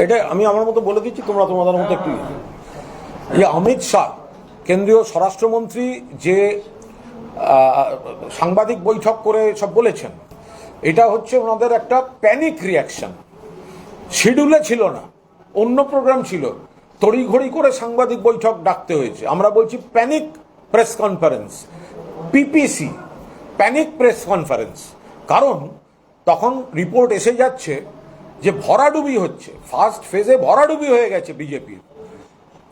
এটা আমি আমার মতো বলে দিচ্ছি, তোমরা তোমাদের মতো একটু। যে অমিত শাহ কেন্দ্রীয় স্বরাষ্ট্রমন্ত্রী যে সাংবাদিক বৈঠক করে সব বলেছেন, এটা হচ্ছে ওনাদের একটা প্যানিক রিয়াকশন। শিডিউলে ছিল না, অন্য প্রোগ্রাম ছিল, তড়িঘড়ি করে সাংবাদিক বৈঠক ডাকতে হয়েছে। আমরা বলছি panic press conference, PPC, panic press conference. কারণ তখন রিপোর্ট এসে যাচ্ছে যে ভরাডুবি হচ্ছে, ফার্স্ট ফেজে ভরাডুবি হয়ে গেছে বিজেপির,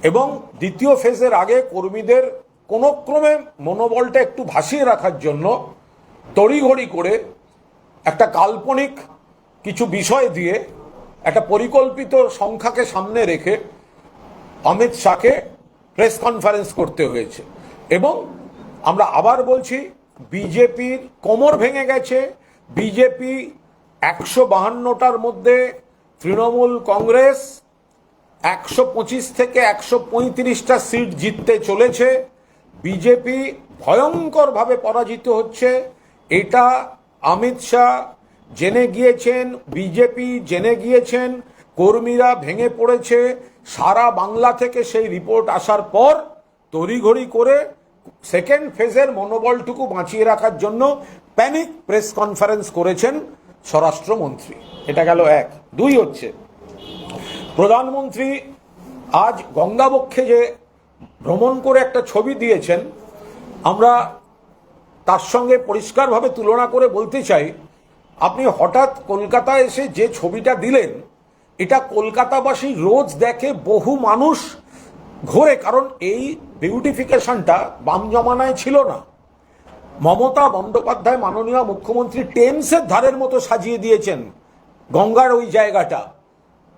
এবং দ্বিতীয় ফেজের আগে কর্মীদের কোনো ক্রমে মনোবলটা একটু ভাসিয়ে রাখার জন্য তড়িঘড়ি করে একটা কাল্পনিক কিছু বিষয় দিয়ে একটা পরিকল্পিত সংখ্যাকে সামনে রেখে অমিত শাহকে প্রেস কনফারেন্স করতে হয়েছে। এবং আমরা আবার বলছি, বিজেপির কোমর ভেঙে গেছে। বিজেপি 152টার মধ্যে তৃণমূল কংগ্রেস 125 থেকে 135টা সিট জিততে চলেছে। বিজেপি ভয়ঙ্করভাবে পরাজিত হচ্ছে। এটা অমিত শাহ জেনে গিয়েছেন, বিজেপি জেনে গিয়েছেন, কর্মীরা ভেঙে পড়েছে। সারা বাংলা থেকে সেই রিপোর্ট আসার পর তড়িঘড়ি করে সেকেন্ড ফেজের মনোবলটুকু বাঁচিয়ে রাখার জন্য প্যানিক প্রেস কনফারেন্স করেছেন স্বরাষ্ট্রমন্ত্রী। এটা গেল এক। দুই হচ্ছে, প্রধানমন্ত্রী আজ গঙ্গাবক্ষে যে ভ্রমণ করে একটা ছবি দিয়েছেন, আমরা তার সঙ্গে পরিষ্কারভাবে তুলনা করে বলতে চাই, আপনি হঠাৎ কলকাতায় এসে যে ছবিটা দিলেন, এটা কলকাতাবাসী রোজ দেখে, বহু মানুষ ঘোরে। কারণ এই বিউটিফিকেশনটা বাম জমানায় ছিল না। মমতা বন্দ্যোপাধ্যায় মাননীয় মুখ্যমন্ত্রী টেমসের ধারের মতো সাজিয়ে দিয়েছেন গঙ্গার ওই জায়গাটা।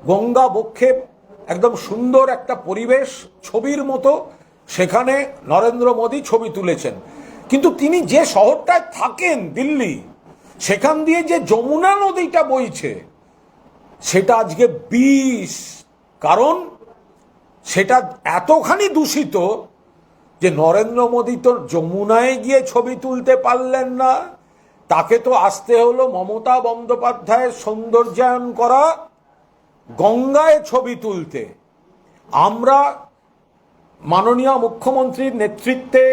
গঙ্গা বক্ষে একদম সুন্দর একটা পরিবেশ, ছবির মতো। সেখানে নরেন্দ্র মোদী ছবি তুলেছেন। কিন্তু তিনি যে শহরটায় থাকেন, দিল্লি, সেখান দিয়ে যে যমুনা নদীটা বইছে, সেটা আজকে বিষ। কারণ সেটা এতখানি দূষিত যে নরেন্দ্র মোদী তো যমুনায় গিয়ে ছবি তুলতে পারলেন না, তাকে তো আসতে হলো মমতা বন্দ্যোপাধ্যায়ের সৌন্দর্যায়ন করা গঙ্গায় ছবি তুলতে। আমরা মাননীয় মুখ্যমন্ত্রীর নেতৃত্বে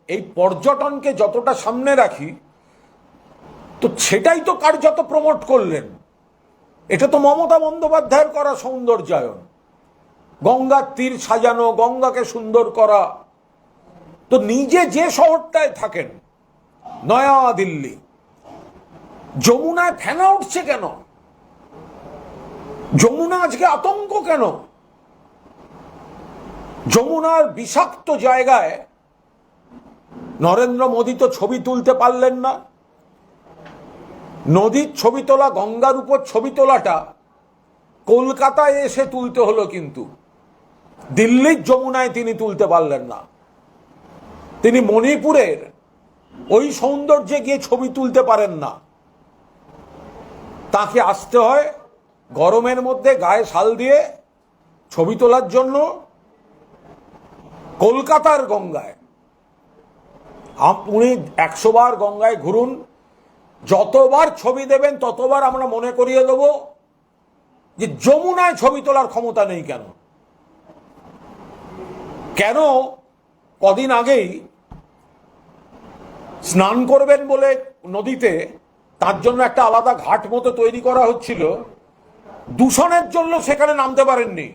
এই পর্যটনকে যতটা সামনে রাখি, তো সেটাই তো কার্যত প্রমোট করলেন। এটা তো মমতা বন্দ্যোপাধ্যায়ের করা সৌন্দর্যায়ন, গঙ্গার তীর সাজানো, গঙ্গাকে সুন্দর করা। তো নিজে যে শহরটায় থাকেন, নয়া দিল্লি, যমুনায় ফেনা উঠছে কেন? যমুনা আজকে আতঙ্ক কেন? যমুনার বিষাক্ত জায়গায় নরেন্দ্র মোদী তো ছবি তুলতে পারলেন না। নদীর ছবি তোলা, গঙ্গার উপর ছবি তোলাটা কলকাতায় এসে তুলতে হলো, কিন্তু দিল্লির যমুনায় তিনি তুলতে পারলেন না। তিনি মণিপুরের ওই সৌন্দর্যে গিয়ে ছবি তুলতে পারেন না। তাকে আসতে হয় গরমের মধ্যে গায়ে শাল দিয়ে ছবি তোলার জন্য কলকাতার গঙ্গায়। আপনি 100 বার গঙ্গায় ঘুরুন, যতবার ছবি দেবেন ততবার আমরা মনে করিয়ে দেব যে যমুনায় ছবি তোলার ক্ষমতা নেই। কেন কেন কদিন আগেই স্নান করবেন বলে নদীতে, তার জন্য একটা আলাদা ঘাট মতো তৈরি করা হচ্ছিল, দূষণের জন্য সেখানে নামতে পারেননি,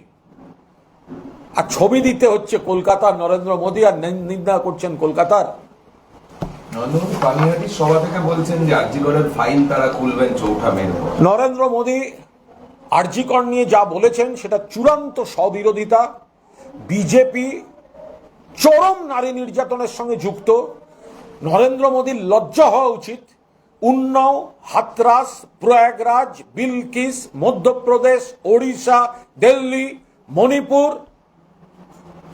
আর ছবি দিতে হচ্ছে কলকাতার নরেন্দ্র মোদী, আর নিন্দা করছেন কলকাতার। সভা থেকে বলছেন যে আরজিকরের ফাইল তারা খুলবেন 4ঠা মে। নরেন্দ্র মোদী আরজিকর নিয়ে যা বলেছেন সেটা চূড়ান্ত স্ববিরোধিতা। বিজেপি চরম নারী নির্যাতনের সঙ্গে যুক্ত। নরেন্দ্র মোদীর লজ্জা হওয়া উচিত। উন্নাও, হাতরাস, প্রয়াগরাজ, বিলকিস, মধ্যপ্রদেশ, ওড়িশা, দিল্লি, মণিপুর,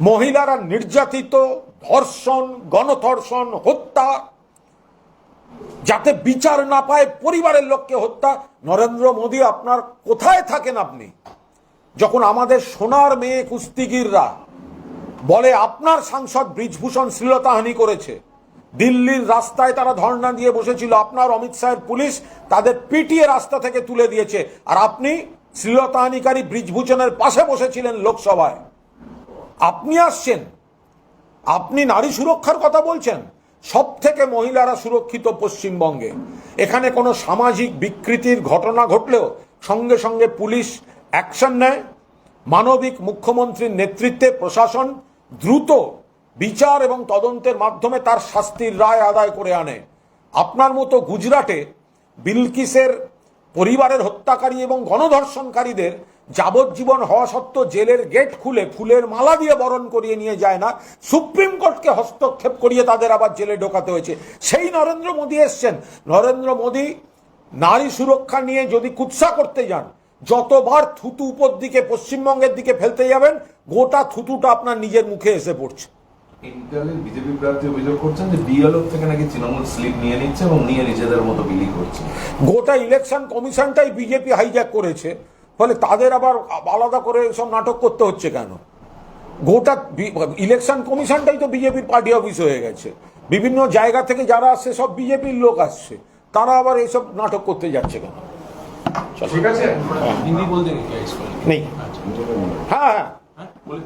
মহিলারা নির্যাতিত, ধর্ষণ, গণধর্ষণ, হত্যা, যাতে বিচার না পায়, পরিবারের লোককে হত্যা। নরেন্দ্র মোদী, আপনার কোথায় থাকেন আপনি, যখন আমাদের সোনার মেয়ে কুস্তিগিররা বলে আপনার সাংসদ ব্রিজভূষণ শ্লীলতাহানি করেছে, দিল্লির রাস্তায় তারা ধর্ণা দিয়ে বসেছিল, আপনার অমিত শাহের পুলিশ তাদের পিটিয়ে রাস্তা থেকে তুলে দিয়েছে, আর আপনি শ্লীলতাহানিকারী ব্রিজভূষণের পাশে বসেছিলেন লোকসভায়। আপনি আসছেন, আপনি নারী সুরক্ষার কথা বলছেন। সব থেকে মহিলারা সুরক্ষিত পশ্চিমবঙ্গে। এখানে কোনো সামাজিক বিকৃতির ঘটনা ঘটলেও সঙ্গে সঙ্গে পুলিশ অ্যাকশন নেয়। মানবিক মুখ্যমন্ত্রীর নেতৃত্বে প্রশাসন দ্রুত বিচার এবং তদন্তের মাধ্যমে তার শাস্তির রায় আদায় করে আনে। আপনার মতো গুজরাটে বিলকিসের পরিবারের হত্যাকারী এবং গণধর্ষণকারীদের যাবজ্জীবন হওয়া সত্ত্বেও জেলের গেট খুলে ফুলের মালা দিয়ে বরণ করিয়ে নিয়ে যায় না, সুপ্রিম কোর্টকে হস্তক্ষেপ করিয়ে তাদের আবার জেলে ঢোকাতে হয়েছে। সেই নরেন্দ্র মোদী এসছেন। নরেন্দ্র মোদী নারী সুরক্ষা নিয়ে যদি কুৎসা করতে যান, যতবার থুতু উপর দিকে পশ্চিমবঙ্গের দিকে ফেলতে যাবেন, গোটা থুতুটা আপনার নিজের মুখে এসে পড়ছে। ইন্টারনেট বিজেপি প্রার্থী অভিযোগ করছেন যে বিএলও থেকে নাকি তৃণমূল স্লিপ নিয়ে নিচ্ছে এবং নিয়ে নিজেদের মতো বিলি করছে। গোটা ইলেকশন কমিশনটাই বিজেপি হাইজ্যাক করেছে, ফলে তাদের আবার আলাদা করে সব নাটক করতে হচ্ছে কেন? গোটা ইলেকশন কমিশনটাই তো বিজেপির পার্টি অফিস হয়ে গেছে। বিভিন্ন জায়গা থেকে যারা আসছে সব বিজেপির লোক আসছে, তারা আবার এইসব নাটক করতে যাচ্ছে কেন? ঠিক আছে, হিন্দি বলতে নেই। হ্যাঁ হ্যাঁ, বলে